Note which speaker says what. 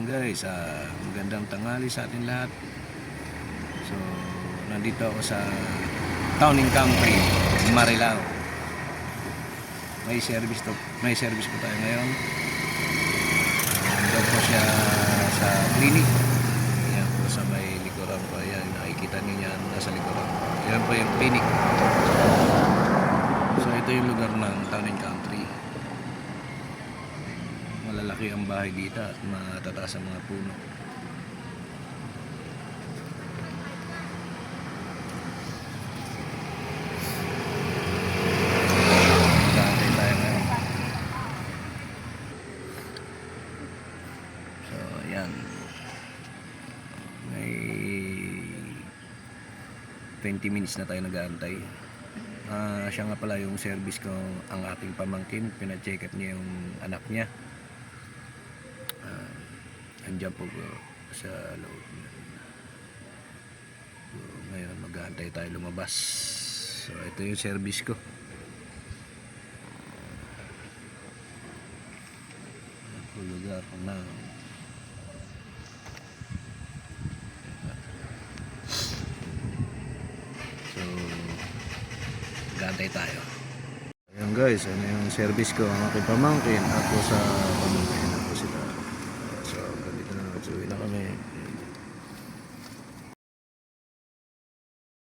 Speaker 1: Guys, magandang tanghali sa atin lahat. So, nandito ako sa Town and Country, Marilao. May service po tayo ngayon. Nandito po siya sa clinic. Yan po sa may likuran po. Ayan, nakikita niyo yan nasa likuran po. Yan po yung clinic. So, ito yung lugar ng Town and Country. Malalaki ang bahay dito at matataas ang mga puno. Magkakantay tayo ngayon. So ayan, may 20 minutes na tayo nag-aantay. Siya nga pala yung service ko, ang ating pamangkin. Pina-check up niya yung anak niya. Andiyan po sa loob. So, ngayon mag-aantay tayo lumabas. So ito yung service ko. Ito lugar na so mag-aantay tayo. Ayan guys, ano yung service ko, ang aking pamangkin. Ako sa pamangkin.